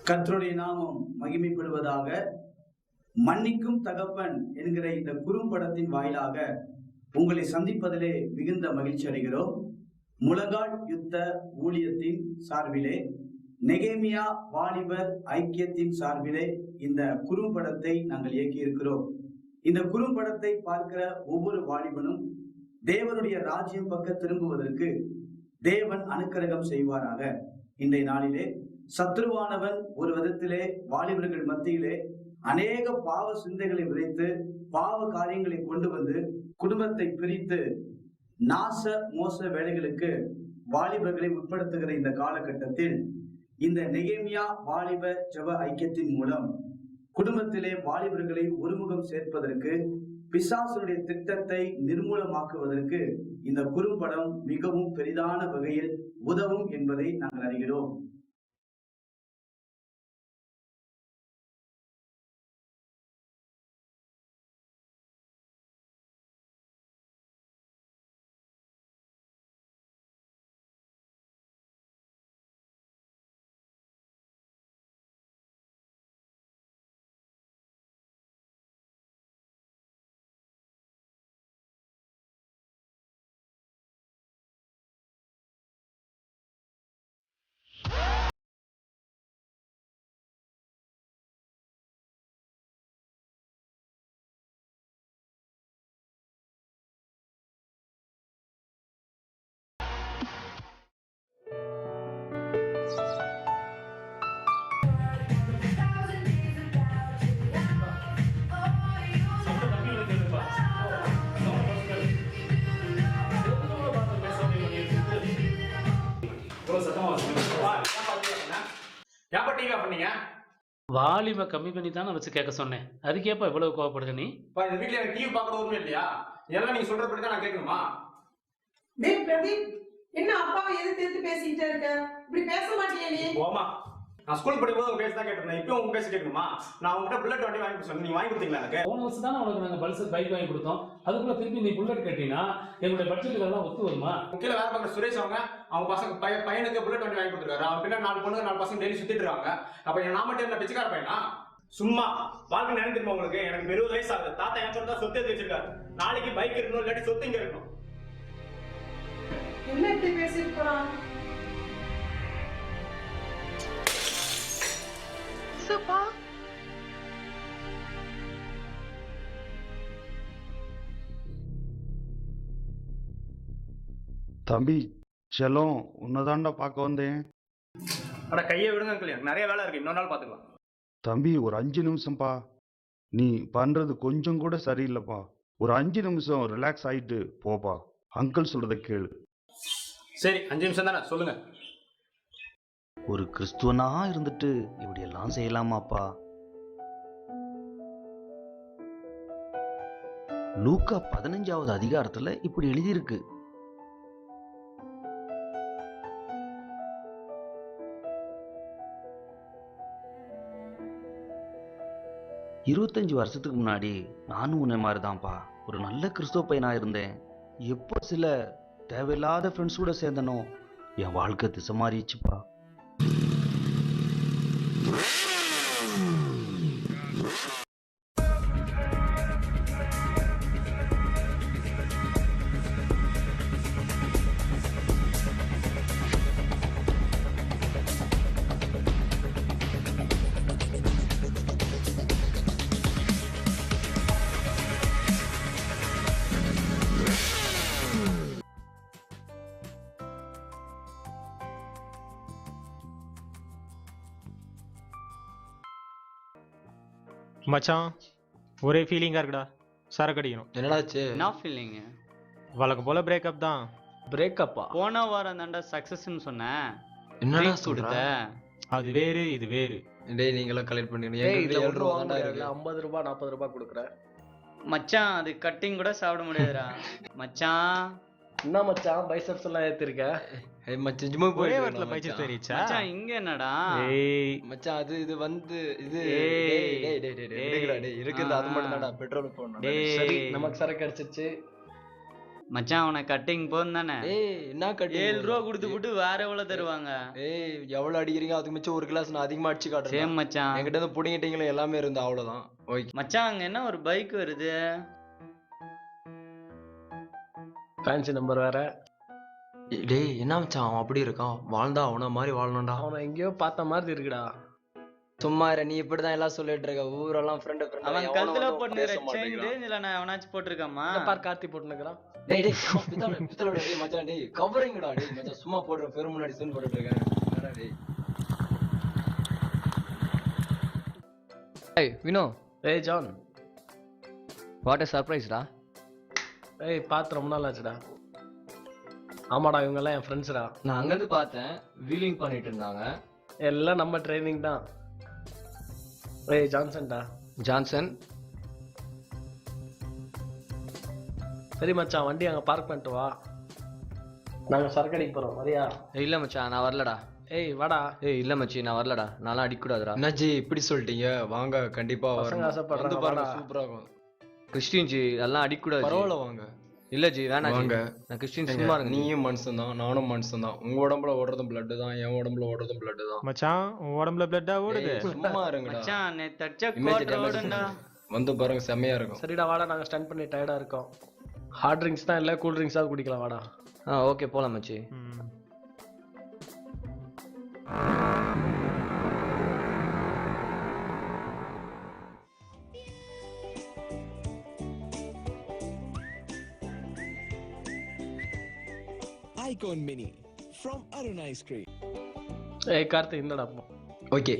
கர்த்தருடைய நாமம் மகிமைப்படுவதாக. மன்னிக்கும் தகப்பன் என்கிற இந்த குறும்படத்தின் வாயிலாக உங்களை சந்திப்பதிலே மிகுந்த மகிழ்ச்சி அடைகிறோம். முழங்கால் யுத்த ஊழியத்தின் சார்பிலே, நெகேமியா வாலிபர் ஐக்கியத்தின் சார்பிலே இந்த குறும்படத்தை நாங்கள் இயக்கி இருக்கிறோம். இந்த குறும்படத்தை பார்க்கிற ஒவ்வொரு வாலிபனும் தேவனுடைய ராஜ்யம் பக்கம் திரும்புவதற்கு தேவன் அனுக்கிரகம் செய்வாராக. இன்றைய நாளிலே சத்ருவானவன் ஒரு விதத்திலே வாலிபர்கள் மத்தியிலே அநேக பாவ சிந்தைகளை விதைத்து பாவ காரியங்களை கொண்டு வந்து குடும்பத்தை பிரித்து நாச மோச வேலைகளுக்கு வாலிபர்களை உட்படுத்துகிற இந்த காலகட்டத்தில் இந்த நெகேமியா வாலிப ஜெப ஐக்கியத்தின் மூலம் குடும்பத்திலே வாலிபர்களை ஒருமுகம் சேர்ப்பதற்கு, பிசாசுடைய திட்டத்தை நிர்மூலமாக்குவதற்கு இந்த குறும்படம் மிகவும் பெரிதான வகையில் உதவும் என்பதை நாங்கள் அறிகிறோம். வால்யூமை கம்மி பண்ணி தான் வச்சு கேட்க சொன்னேன். அதுக்கேப்பா இவ்வளவு கோவப்படுது நீ? இந்த வீட்ல எனக்கு டிவி பார்க்கறது ஒண்ணுமே இல்லையா? எல்லாம் நீங்க சொல்றபடி தான் நான் கேட்கணுமா? டேய் பிரதீப், என்ன அப்பாவை எதிர்த்து பேசிட்டே இருக்க? இப்படி பேச மாட்டியே நீ? ஓமா, நான் ஸ்கூல் படிக்கும்போது உங்க பேசி தான் கேட்டிருந்தேன். இப்போ உங்க பேசி கேட்கணுமா? நான் உங்ககிட்ட புல்லட் வண்டி வாங்கி சொன்னேன், நீங்க வாங்கி கொடுத்தீங்களா? எனக்கு போன வருஷம் தான் உனக்கு நாங்கள் பல்சர் பைக் வாங்கி கொடுத்தோம். அதுக்குள்ள திருப்பி நீ புல்லட் கேட்டீங்கன்னா எங்களுடைய பட்ஜெட்டுக்கு எல்லாம் ஒத்து வருமா? கீழே வேலை பார்க்குற சுரேஷ் அவங்க பசங்க பையனுக்கு புல்லட் வண்டி வாங்கி கொடுத்துருக்காரு. அவன் பின்னாடி 4 பொண்ணு 4 பசங்க டெய்லி சுத்திட்டு இருக்காங்க. அப்ப நான் மட்டும் என்ன பிச்சைக்கார பையனா? சும்மா வாழ்க்கை நினைச்சிருப்போம் உங்களுக்கு. எனக்கு 20 வயசு ஆகுது. தாத்தா என் சொல்றதா சொத்து எடுத்து வச்சிருக்காரு. நாளைக்கு பைக் இருக்கணும், இல்லாட்டி சொத்து இங்க இருக்கணும். என்ன இப்படி பேசிட்டு போறான்? சப்பா தம்பி செல்லம், உன்னதாண்டா பார்க்க வந்தேன். அட கையை விடுங்க அங்கிள், எனக்கு நிறைய வேலை இருக்கு. இன்னொரு நாள் பாத்துக்கலாம். தம்பி ஒரு 5 நிமிஷம்ப்பா. நீ பண்றது கொஞ்சம் கூட சரியில்லைப்பா. ஒரு 5 நிமிஷம் ரிலாக்ஸ் ஆயிட்டு போப்பா. அங்கிள் சொல்றதை கேளு. சரி, 5 நிமிஷம் தானே, சொல்லுங்க. ஒரு கிறிஸ்துவனா இருந்துட்டு இப்படி எல்லாம் செய்யலாமாப்பா? லூக்கா 15வது அதிகாரத்துல இப்படி எழுதியிருக்கு. "25 வருஷத்துக்கு முன்னாடி நானும் உன்னை மாதிரிதான்ப்பா ஒரு நல்ல கிறிஸ்துவ பையனா இருந்தேன். எப்போ சில தேவையில்லாத ஃப்ரெண்ட்ஸ் கூட சேர்ந்தனோ என் வாழ்க்கை திசை மாறிடுச்சுப்பா. மச்சான், ஒரே ஃபீலிங்கா இருக்குடா. சரக்கு அடிக்கணும். என்னடாச்சு? என்ன ஃபீலிங்? வழக்கம் போல பிரேக்கப் தான். பிரேக்கப்பா? போன வாரம் தாண்டா சக்சஸ்ன்னு சொன்னேன். என்னடா ட்ரீட் கொடுத்த? அது வேறு, இது வேறு. டேய், நீங்களும் கலெக்ட் பண்ணிடுங்க. டேய், எங்க இதுல வீட்ல 1 7 ரூபா ரூபா தான்டா முடியாது. இருக்கு. 50 ரூபாய் 40 ரூபாய் கொடுக்குறேன். மச்சான், அது கட்டிங் கூட சாப்பிட முடியாதுடா. மச்சான், என்ன மச்சான் பைசப்ஸ் எல்லாம் ஏத்திருக்க? ஏய் மச்சான், ஜிம்முக்கு ஒரே போயிட்டு வாரத்துல வரணும் பைசஸ் மச்சான். ஏறிச்சா? மச்சான் இங்க என்னடா? ஏய் மச்சான், அது இது வந்து இது ஏய், டேய் டேய் டேய் டேய் டேய். இருக்குடா. டேய் இருக்குது, அது ஆ. மட்டும் தான்டா பெட்ரோல் போடணும். டேய். சரி, நமக்கு சரக்கு அடிச்சிச்சு. மச்சான் உனக்கு கட்டிங் போதும் தானே? ஏய் என்ன கட்டி 7 ரூபா கொடுத்து விட்டு வேற எவ்வளவு தருவாங்க? ஏய் எவ்வளவு அடிக்கிறீங்க? அதுக்கு மிச்சம் ஒரு கிளாஸ் நான் அதிகமா அடிச்சு காட்டுறேன். சேம் மச்சான். என்கிட்ட இருந்து புடிங்கிட்டீங்களே எல்லாமே இருந்து அவ்வளவுதான். ஓகே மச்சான் அங்க என்ன ஒரு பைக் வருது? ஃபேன்சி நம்பர் வேற. டேய் என்ன மச்சான் அவன் அப்படி இருக்கான்? வாழ்ந்தா அவன மாதிரி வாழணும்டா. அவனை எங்கேயோ பார்த்த மாதிரி இருக்குடா. சும்மா இரு, நீ இப்படிதான் எல்லாம் சொல்லிட்டு இருக்க. ஊரெல்லாம் ஃப்ரெண்ட் அவன் கழுத்துல போட்டுக்கிற செயின் ரேஞ்சில நான் எவனாச்சும் போட்டிருக்காமா? பார் கார்த்தி போட்டுனுக்குறான். டேய் டேய் பித்தளோட டேய் மச்சான் டேய் கவரிங்டா டேய் மச்சான் சும்மா போடுற பெரு முன்னாடி சீன் போட்டுட்டு இருக்கேன். என்னடா டேய். ஏய் வினோ, ஏய் ஜான், வாட் a surprise டா. ஏய் பார்த்து ரொம்ப நாள் ஆச்சுடா. ஆமாடா, இவங்க எல்லாம் என் ஃப்ரெண்ட்ஸ்டா. நான் அங்கிருந்து பார்த்தேன் வீலிங் பண்ணிட்டு இருந்தாங்க. எல்லாம் நம்ம ட்ரைனிங் தான். ஏய் ஜான்சன்டா. ஜான்சன், சரி மச்சான், வண்டி அங்க பார்க் பண்ணிட்டு வா. நாங்க சரக்கடிக்கு போறோம், வரியா? இல்ல மச்சான் நான் வரலடா. ஏய் வாடா. ஏய் இல்ல மச்சி நான் வரலடா, நான்லாம் அடிக்கூடாதுடா. என்னாச்சு இப்படி சொல்லிட்டீங்க? வாங்க கண்டிப்பா பசங்க ஆசைப்படுறாங்க, வாடா. சூப்பரா இருக்கும். கிறிஸ்டின் ஜி அதெல்லாம் அடிக்கூடாது. பரவாயில்ல வாங்க. இல்ல ஜி வேணாம் வாங்க. நான் கிறிஸ்டின் சும்மா இருங்க. நீயும் மனுஷன் தான், நானும் மனுஷன் தான். உங்க உடம்புல ஓடுறதும் பிளட் தான், என் உடம்புல ஓடுறதும் பிளட் தான். மச்சான் உன் உடம்புல பிளட்டா ஓடுது? ஏய், சும்மா இருங்கடா. மச்சான் நேத்து அடிச்ச Image கோட்டை damage ஓடுண்டா. வந்து பாருங்க செம்மையா இருக்கும். சரிடா வாடா, நாங்க ஸ்டன் பண்ணி டயர்டா இருக்கோம். ஹார்ட் ட்ரிங்க்ஸ் தான் இல்ல, கூல் ட்ரிங்க்ஸாவது குடிக்கலாம், வாடா. ஓகே போலாம் மச்சி. Icon Mini from Arun Ice Cream. ஏய் கார்த்தி இந்தடா. ஓகே.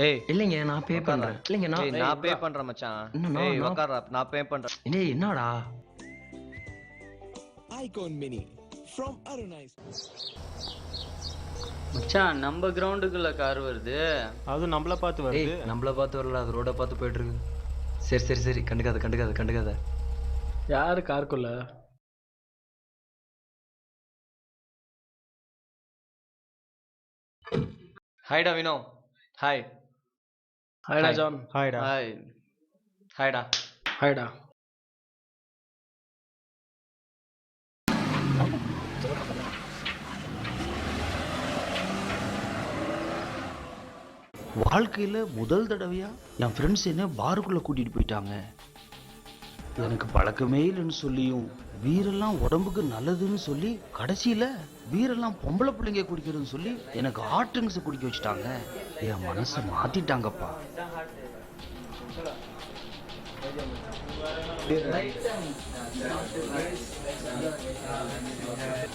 ஏய் இல்லைங்க நான் பே பண்றேன். இல்லைங்க நான் பே பண்றேன் மச்சான். ஏய் உட்கார்றா, நான் பே பண்றேன். டேய் என்னடா? Icon Mini from Arun Ice. மச்சான் நம்ம கிரவுண்டுக்குள்ள கார் வருது. அது நம்மள பார்த்து வருது. நம்மள பார்த்து வரல, அது ரோட பார்த்து போயிட்டு இருக்கு. சரி சரி சரி, கண்டுக்காத. யாரு காருக்குள்ள? ஹாய்டா வினோ. ஹாய். ஹாய்டா ஜான். ஹாய்டா. ஹாய். ஹாய்டா. ஹாய்டா. வாழ்க்கையில் முதல் தடவையா என் ஃப்ரெண்ட்ஸ் என்ன பாருக்குள்ளே கூட்டிகிட்டு போயிட்டாங்க. எனக்கு பழக்கமே இல்லைன்னு சொல்லியும் வீரெல்லாம் உடம்புக்கு நல்லதுன்னு சொல்லி கடைசியில் வீரெல்லாம் பொம்பளை பிள்ளைங்க குடிக்கிறதுன்னு சொல்லி எனக்கு ஹாட் ட்ரிங்க்ஸ் குடிக்க வச்சுட்டாங்க. என் மனசை மாற்றிட்டாங்கப்பா.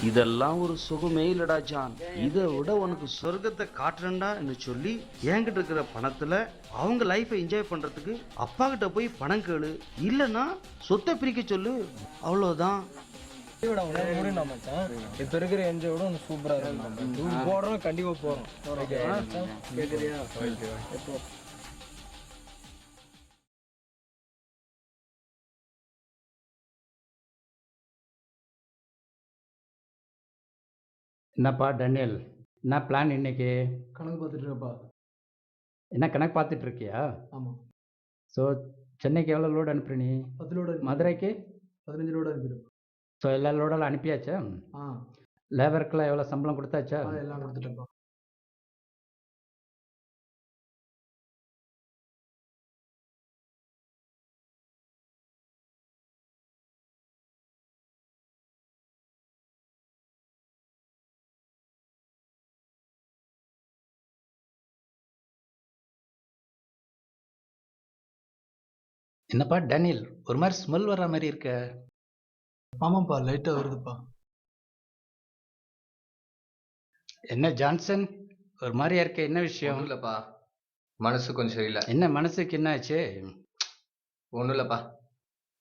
இதெல்லாம் ஒரு சுகமே இல்லடா ஜான். இதை விட உனக்கு சொர்க்கத்தை காட்டுறேன்டான்னு சொல்லி என்கிட்ட இருக்கிற பணத்துல அவங்க லைஃபை என்ஜாய் பண்றதுக்கு அப்பா கிட்ட போய் பணம் கேளு, இல்லைன்னா சொத்தை பிரிக்க சொல்லு, அவ்வளோதான். இப்ப இருக்கிற என்ஜாயோட சூப்பரா இருக்கும். போறோம் கண்டிப்பா போறோம். என்னப்பா டேனியல், என்ன பிளான் இன்னைக்கு? கணக்கு பார்த்துட்டு இருப்பா. என்ன கணக்கு பார்த்துட்டு இருக்கியா? ஆமாம். ஸோ சென்னைக்கு எவ்வளோ லோடு அனுப்புற நீ? 10 லோடு. மதுரைக்கு 15 லோடு அனுப்பிடும். ஸோ எல்லா லோடெல்லாம் அனுப்பியாச்சா? லேபருக்கெல்லாம் எவ்வளோ சம்பளம் கொடுத்தாச்சா? எல்லாம் கொடுத்துட்டேன்ப்பா. என்னப்பா டேனியல், ஒரு மாதிரி ஸ்மெல் வர்ற மாதிரி இருக்க? ஆமாப்பா, லைட்டாக வருதுப்பா. என்ன ஜான்சன், ஒரு மாதிரியா இருக்க, என்ன விஷயம்? இல்லப்பா, மனசு கொஞ்சம் சரியில்லை. என்ன மனசுக்கு என்ன ஆச்சு? ஒன்றும் இல்லப்பா.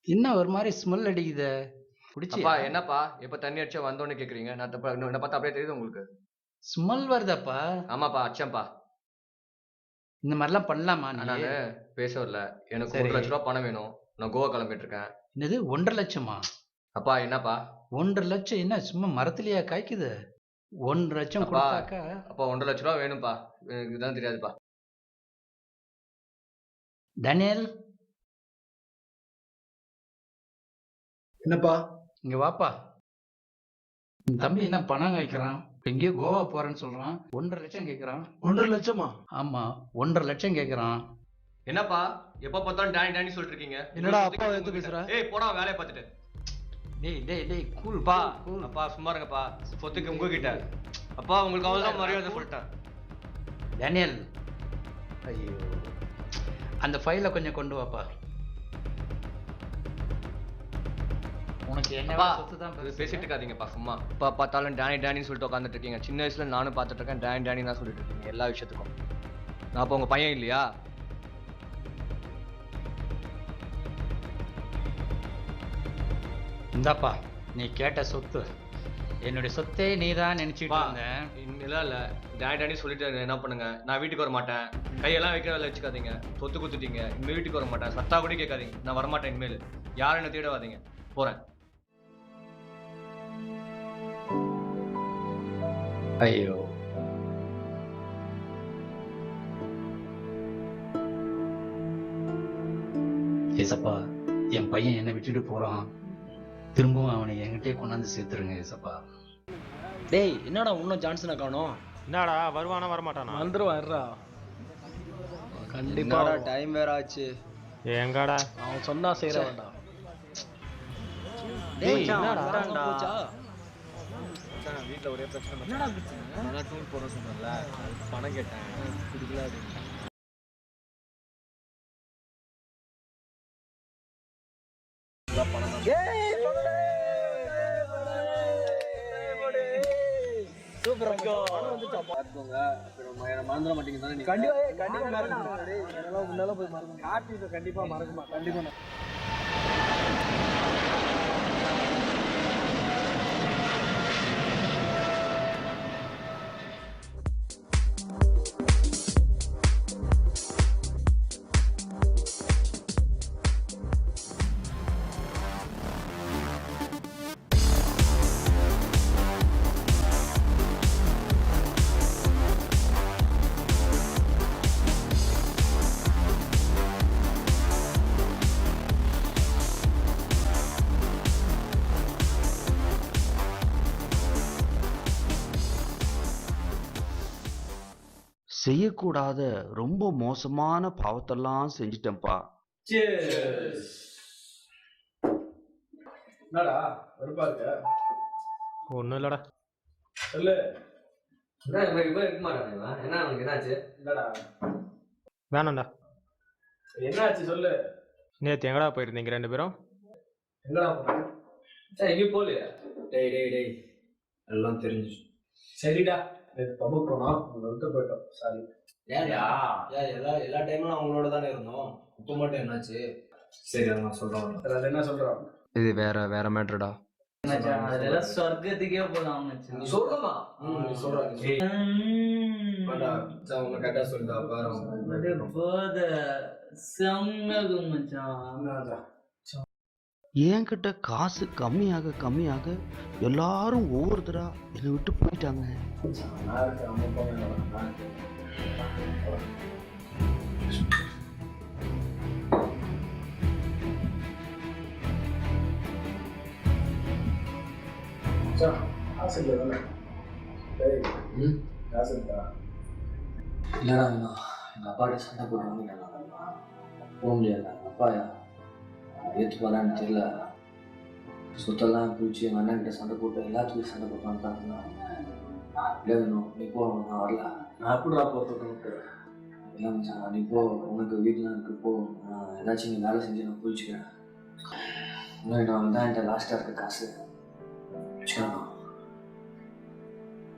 என்ன ஒரு மாதிரி ஸ்மெல் அடிக்குது? குடிச்சியா? என்னப்பா எப்ப தண்ணி அடிச்சா வந்தோன்னு கேக்குறீங்க? நான் தப்பா என்ன பார்த்தா அப்படியே தெரியுது உங்களுக்கு? ஸ்மெல் வருதாப்பா? ஆமாப்பா அச்சம்பா. இந்த மாதிரிலாம் பண்ணலாமா? நான் பேச வரல, எனக்கு 1 லட்ச ரூபா பணம் வேணும். நான் கோவா கிளம்பிட்டு இருக்கேன். என்னது 1.5 லட்சமா? அப்பா என்னப்பா 1.5 லட்சம் என்ன சும்மா மரத்துலயா காய்க்குது? 1 லட்சம் கொடுத்தாக்கா? அப்பா 1.5 லட்ச ரூபா வேணும்பா, எனக்கு இதுதான் தெரியாதுப்பா. டேனியல், என்னப்பா இங்க வாப்பா. உன் தம்பி என்ன பணம் கேட்கறான்? எங்கேயோ கோவா போறேன்னு சொல்றான். 1.5 லட்சம் கேட்கறான். 1.5 லட்சமா? ஆமா, 1.5 லட்சம் கேட்கறான். என்னப்பா எப்ப பார்த்தாலும் டேனி டேனி சொல்லிட்டு இருக்கீங்க? என்னடா அப்பா எடுத்து பேசுற? ஏய் போடா வேலையை பார்த்துட்டு. டேய் கூல் அப்பா அப்பா சும்மா இருங்கப்பா. சொத்துக்கு உங்ககிட்ட அப்பா உங்களுக்கு அவ்வளவுதான் மரியாதை சொல்லிட்டேன். டேனியல், ஐயோ, அந்த ஃபைலை கொஞ்சம் கொண்டு வாப்பா. உனக்கு என்ன அப்பா சொத்து தான் பேசிட்டு இருக்காதீங்கப்பா சும்மா. அப்பா பார்த்தாலும் டேனி டேனின்னு சொல்லிட்டு உட்காந்துட்டு இருக்கீங்க. சின்ன வயசுல நானும் பார்த்துட்டு இருக்கேன் டேனி டேனி தான் சொல்லிட்டு இருக்கீங்க எல்லா விஷயத்துக்கும். நான் அப்போ உங்க பையன் இல்லையா? இந்தாப்பா, நீ கேட்ட சொத்து. என்னுடைய சொத்தே நீ தான் நினைச்சிட்டு இருந்த. இல்ல இல்ல டேனி டேனி சொல்லிட்டு என்ன பண்ணுங்க. நான் வீட்டுக்கு வர மாட்டேன். கையெல்லாம் வைக்கிற வேலை வச்சுக்காதீங்க. சொத்து குத்துட்டீங்க. இனிமே வீட்டுக்கு வர மாட்டேன். சத்தா கூட கேட்காதீங்க. நான் வரமாட்டேன் இனிமேல். யாரும் என்ன தேட வாதீங்க. போறேன். ஐயோ, ஏசப்பா, என் பையன் என்னை விட்டுட்டு போறான். திரும்பவும் அவனை என்கிட்டே கொண்டாந்து சேர்த்துருங்க ஏசப்பா. டேய் என்னடா இன்னும் ஜான்சனை காணோம்? என்னடா வருவானா வரமாட்டானா? வந்துருவான்டா கண்டிப்பா. டைம் வேற ஆச்சு. எங்கடா அவன் சொன்னா செய்யற வேண்டாம். டேய் என்னடா போச்சா? வீட்டுல ஒரே பிரச்சனை. நான் டூர் போட சொன்னேன்ல, பணம் கேட்டேன் குடுக்கல அப்படின்னு. மறந்துட மாட்டீங்க தானே? கண்டிப்பா முன்னால போய் மறக்க. கண்டிப்பா மறக்குமா? கண்டிப்பா. செய்யக்கூடாத ரொம்ப மோசமான பாவத்தெல்லாம் செஞ்சிட்டேன்ப்பா. என்னடா வெறுப்பா இருக்க? ஒன்றும் இல்லடா. சொல்லு. இருக்க மாட்டாங்க. என்ன அவனுக்கு என்னாச்சு? இல்லடா வேணாம்டா. என்னாச்சு சொல்லு. நேற்று எங்கடா போயிருந்தீங்க 2 பேரும்? எங்கடா போன? எங்கேயும் போகலையா? டேய் எல்லாம் தெரிஞ்சு. சரிடா, பப்பு போனோம், விட்டு போயிட்டோம். சாரி. ஏன்டா? எல்லா டைமும் அவங்களோட தானே இருந்தோம். இப்போ மட்டும் என்னாச்சு? சரி நான் சொல்றேன். அது என்ன சொல்றோம்? இது வேற மேட்டர்டா. அதெல்லாம் சொர்க்கத்துக்கே போலாம் மச்சான். சொல்லுமா? சொல்றேன். உன்னை கரெக்டா சொல்லிட்டா பாரு. போத செம்மகு மச்சான். என்கிட்ட காசு கம்மியாக எல்லாரும் ஒவ்வொருத்தரா என்னை விட்டு போயிட்டாங்க. காசு இல்லை. காசு இருக்கா? இல்லடா எங்க அப்பாட்ட சண்டை போட்டு வந்து போக முடியாது. அப்பா ஏற்றுப்பாரான்னு தெரியல. சொத்தெல்லாம் பிடிச்சி எங்கள் அண்ணன் கிட்ட சண்டை போட்டு எல்லாத்துக்கும் சண்டை போட்டு வந்துட்டாங்க. இல்லை வேணும் நீ போ, நான் வரல. நான் எப்படிடா போட்டு இல்லை மச்சான், நீ போ, உனக்கு வீட்டில் இருக்கு போ. நான் ஏதாச்சும் நீ வேலை செஞ்சு நான் பிடிச்சிக்கிறேன். இன்னும் நான் தான் என்கிட்ட லாஸ்ட்டாக இருக்க காசு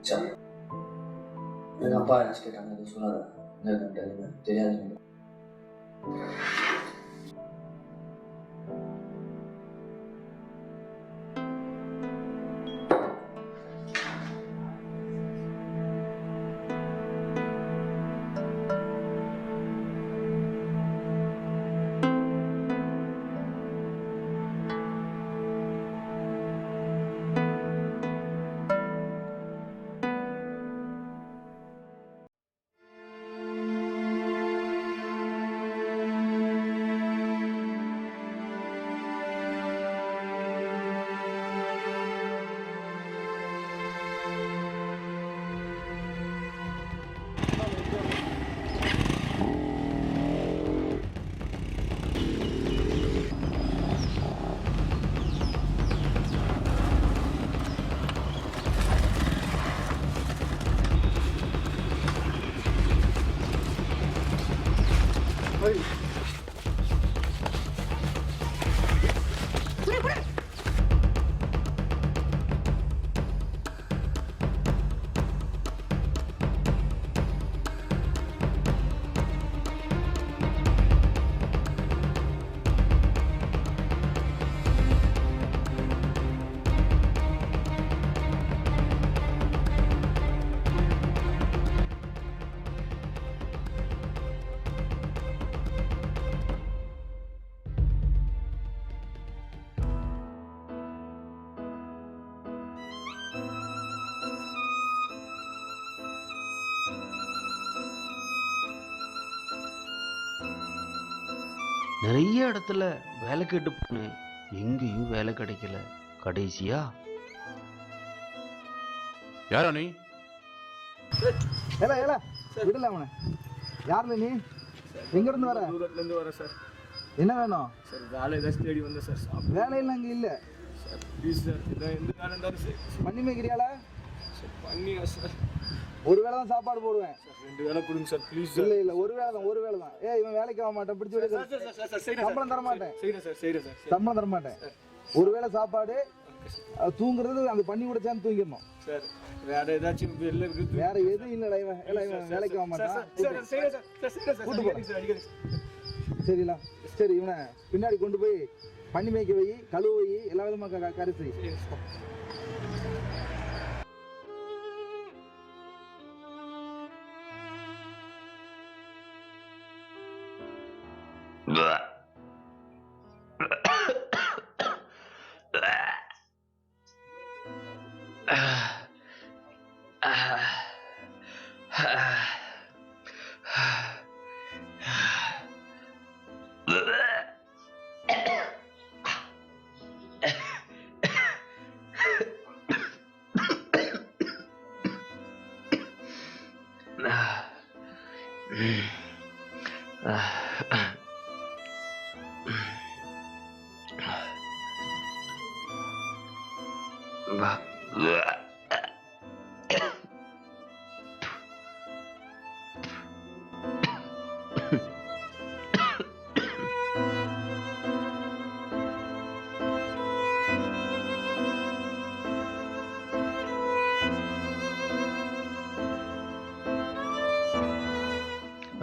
சரி. எங்கள் அப்பா யாராச்சும் கேட்டாங்க எதுவும் சொல்லாத. தெரியாது. நிறைய இடத்துல வேலை கேட்டு போனேன், எங்கேயும் வேலை கிடைக்கல. கடைசியா யாரா நீ? ஏல ஏல விடல அவனை. யாருல நீ? எங்க இருந்து வர? தூரத்துல இருந்து வரேன் சார். என்ன வேணும்? சார் வேலை ஏதாச்சும் தேடி வந்தேன் சார். வேலையெல்லாம் அங்க இல்ல சார். ப்ளீஸ் சார், இதான் எந்த வேலை இருந்தாலும் சரி. பண்ணி மேய்க்கிறியால? சார் பண்ணியா சார்? ஒரு வேளை தான் சாப்பாடு போடுவேன். சார் 2 வேளை கொடுங்க சார் ப்ளீஸ் இல்ல சார். இல்ல ஒரு வேளை தான், ஒரு வேளை தான். ஏய் இவன் வேலைக்கு வர மாட்டான், பிடிச்சு விடு. சம்பளம் தர மாட்டேன். செய்றேன் சார், செய்றேன் சார். சம்பளம் தர மாட்டேன். ஒரு வேளை சாப்பாடு, தூங்குறது அந்த பண்ணி கூட சேர்ந்து தூங்கிடணும் சார். வேற ஏதாச்சும் வெளில இருக்கு? வேற எதுவும் இல்லடா. இவன் வேலைக்கு வர மாட்டான். சார் செய்றேன் சார், செய்றேன் சார். கூட்டு போ. சார் அடிக்கடி. சரிங்களா? சரி, இவனை பின்னாடி கொண்டு போய் பண்ணி மேய்க்க வை, கழுவு வை, எல்லா விதமாக கறி செய்.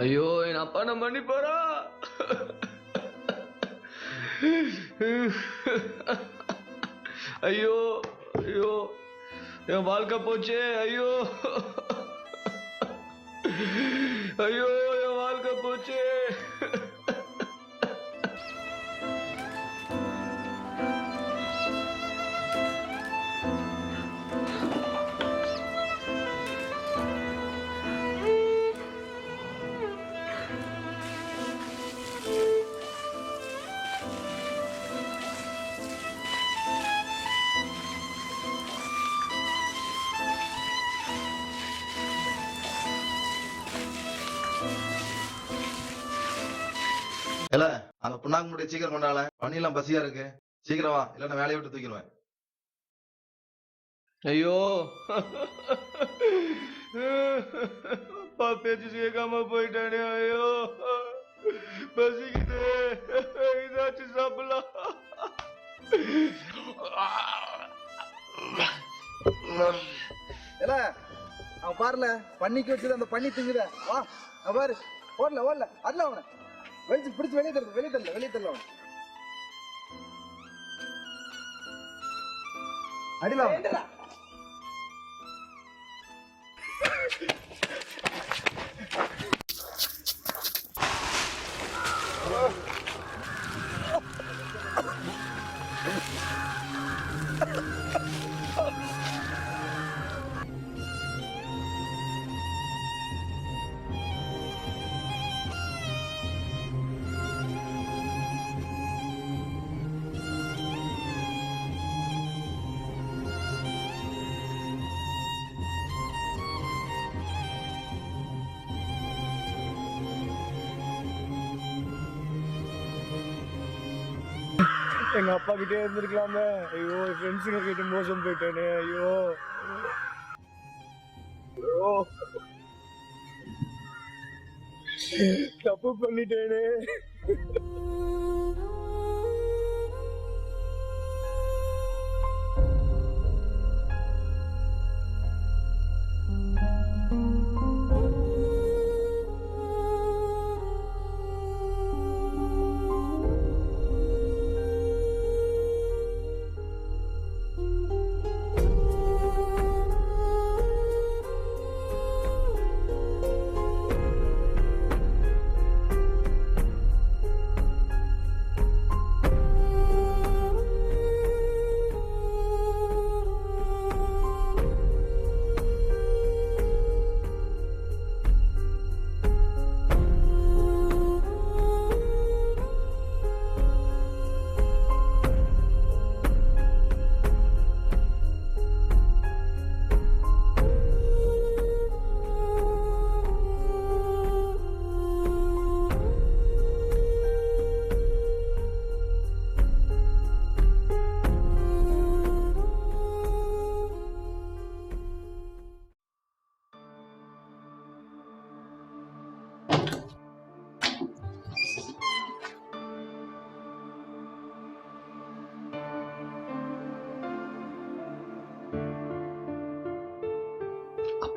ஐயோ என் அப்பா நான் பண்ணி போறா. ஐயோ ஐயோ என் வாழ்க்கை போச்சே. ஐயோ ஐயோ என் வாழ்க்கை போச்சே. இல்ல அந்த புண்ணாக்கு முடி சீக்கிரம் கொண்டால, பண்ணிலாம் பசியா இருக்கு. சீக்கிரம் வா, இல்ல நான் வேலையை விட்டு தூக்கிடுவேன். ஐயோ அப்பா பேச்சு கேட்காம போயிட்டானே. ஐயோ பசிக்குது, ஏதாச்சும் சாப்பிடலாம். இல்ல அவன் பாருல, பண்ணிக்கு வச்சது அந்த பண்ணி திங்குத. வா அவன் பாரு, ஓடல ஓடல அதுல அவனை வெளிச்சு பிடிச்சு வெளியே தரல, வெளியே தரல, வெளியே தரல. அவன் அடில அவன். எங்க அப்பா கிட்டே இருந்திருக்கலாமே. ஐயோ ஃப்ரெண்ட்ஸுங்க கிட்ட மோசம் போயிட்டேனே. ஐயோ தப்பு பண்ணிட்டேனே.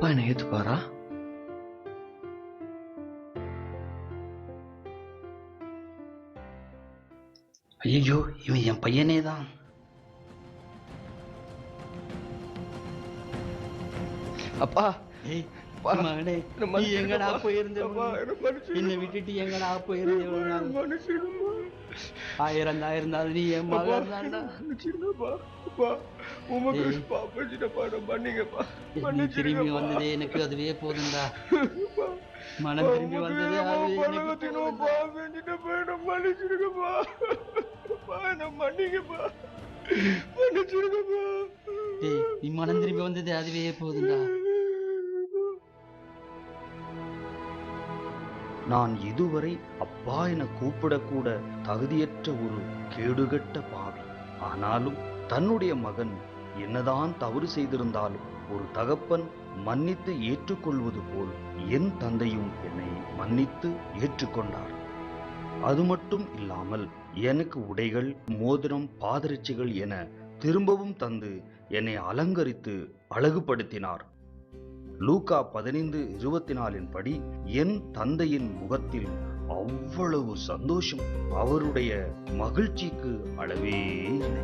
அப்பா என்னை ஏத்துப்பாரா? ஐயோ, இவன் என் பையனே தான். அப்பா மகனே, நீ எங்கடா போயிருந்த? என்னை விட்டுட்டு எங்கடா போயிருந்த? 1000 தான் இருந்தாலும் நீ என் மகன் தான்டா. நீ திரும்பி வந்ததே எனக்கு அதுவே போதும்டா. மனம் திரும்பி வந்ததே அதுவே எனக்கு டேய், நீ மனம் திரும்பி வந்ததே அதுவே போதும்டா. நான் இதுவரை அப்பா என கூப்பிடக்கூட தகுதியற்ற ஒரு கேடுகட்ட பாவி. ஆனாலும் தன்னுடைய மகன் என்னதான் தவறு செய்திருந்தாலும் ஒரு தகப்பன் மன்னித்து ஏற்றுக்கொள்வது போல் என் தந்தையும் என்னை மன்னித்து ஏற்றுக்கொண்டார். அது மட்டும் இல்லாமல் எனக்கு உடைகள், மோதிரம், பாதரட்சிகள் என திரும்பவும் தந்து என்னை அலங்கரித்து அழகுபடுத்தினார். லூக்கா 15:24 படி என் தந்தையின் முகத்தில் அவ்வளவு சந்தோஷம். அவருடைய மகிழ்ச்சிக்கு அளவே இல்லை.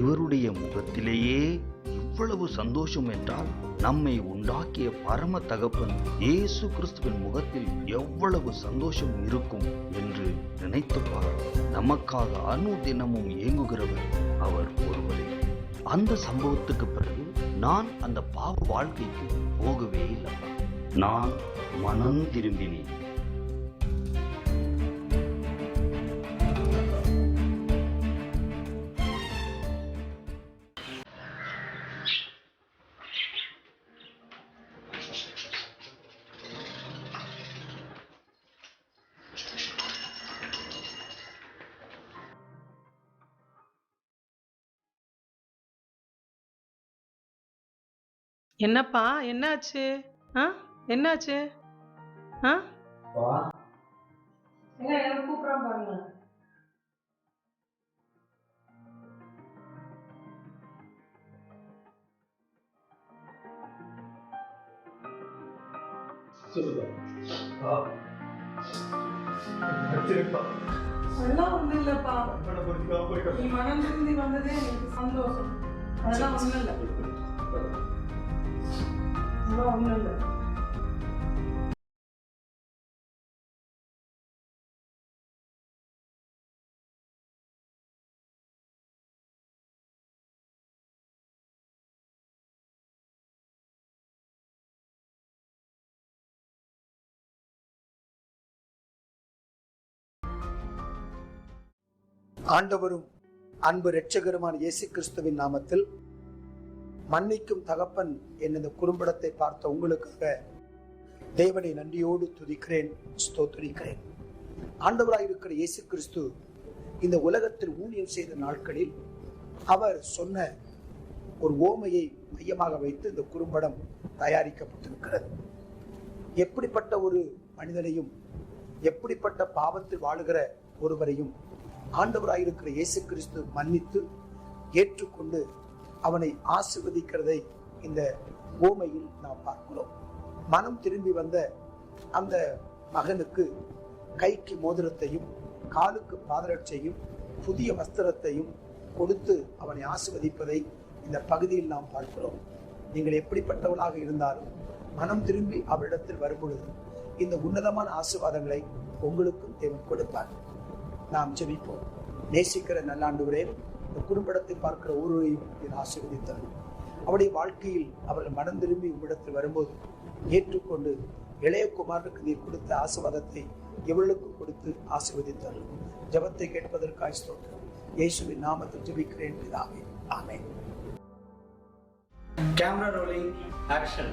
இவருடைய முகத்திலேயே இவ்வளவு சந்தோஷம் என்றால் நம்மை உண்டாக்கிய பரம தகப்பன் இயேசு கிறிஸ்துவின் முகத்தில் எவ்வளவு சந்தோஷம் இருக்கும் என்று நினைத்துப்பார். நமக்காக அனுதினமும் ஏங்குகிறவர் அவர் ஒருவரே. அந்த சம்பவத்துக்கு பிறகு நான் அந்த பாவ வாழ்க்கைக்கு போகவே இல்லை. நான் மனம் திரும்பினேன். என்னப்பா, என்னாச்சு? என்னாச்சு? கூப்பிடாம பாருங்க. அதெல்லாம் ஒண்ணும் இல்லப்பா. நீ மனம் திரும்பி வந்ததே எனக்கு சந்தோஷம். அதெல்லாம் ஒண்ணும் இல்லை. அதெல்லாம் ஒண்ணும் இல்லை. ஆண்டவரும் அன்பு இரட்சகருமான இயேசு கிறிஸ்துவின் நாமத்தில் மன்னிக்கும் தகப்பன் என்ற குறும்படத்தை பார்த்த உங்களுக்காக தேவனை நன்றியோடு துதிக்கிறேன், ஸ்தோத்திரிக்கிறேன். ஆண்டவராயிருக்கிற இயேசு கிறிஸ்து இந்த உலகத்தில் ஊழியம் செய்த நாட்களில் அவர் சொன்ன ஒரு ஓமையை மையமாக வைத்து இந்த குறும்படம் தயாரிக்கப்பட்டிருக்கிறது. எப்படிப்பட்ட ஒரு மனிதனையும், எப்படிப்பட்ட பாவத்தில் வாழுகிற ஒருவரையும் ஆண்டவராயிருக்கிற இயேசு கிறிஸ்து மன்னித்து ஏற்றுக்கொண்டு அவனை ஆசீர்வதிக்கிறதை இந்த ஓமையில் நாம் பார்க்கிறோம். மனம் திரும்பி வந்த அந்த மகனுக்கு கைக்கு மோதிரத்தையும் காலுக்கு பாதரட்சையும் புதிய வஸ்திரத்தையும் கொடுத்து அவனை ஆசீர்வதிப்பதை இந்த பகுதியில் நாம் பார்க்கிறோம். நீங்கள் எப்படிப்பட்டவளாக இருந்தாலும் மனம் திரும்பி அவரிடத்தில் வரும்பொழுது இந்த உன்னதமான ஆசீர்வாதங்களை உங்களுக்கும் தேவன் கொடுப்பார். நாம் ஜெபிப்போம். நேசிக்கிற நல்ல ஆண்டவரே, இந்த குறும்படத்தை பார்க்கிற ஒருவரையும் ஆசீர்வதித்தார். அவருடைய வாழ்க்கையில் அவர்கள் மனம் திரும்பி உம்மிடத்தில் வரும்போது ஏற்றுக்கொண்டு இளைய குமாரனுக்கு நீர் கொடுத்த ஆசீர்வாதத்தை இவர்களுக்கும் கொடுத்து ஆசீர்வதித்தார். ஜெபத்தை கேட்பதற்காக ஸ்தோத்திரம். இயேசுவின் நாமத்தில் ஜெபிக்கிறேன் பிதாவே, ஆமென். Camera rolling, action.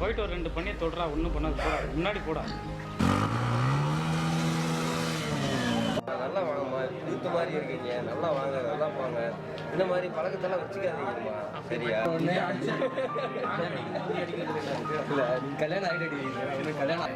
போயிட்டு ஒரு 2 பண்ணியை தொடுறா, ஒன்றும் பண்ணாது, போடா முன்னாடி போடா. நல்லா வாங்கம்மா. கூத்து மாதிரி இருக்கீங்க, நல்லா வாங்க, நல்லா போங்க. இந்த மாதிரி பழக்கத்தெல்லாம் வச்சுக்காதீங்கம்மா, சரியா? இல்லை, நீ கல்யாணம் ஆகிட்டு கல்யாணம்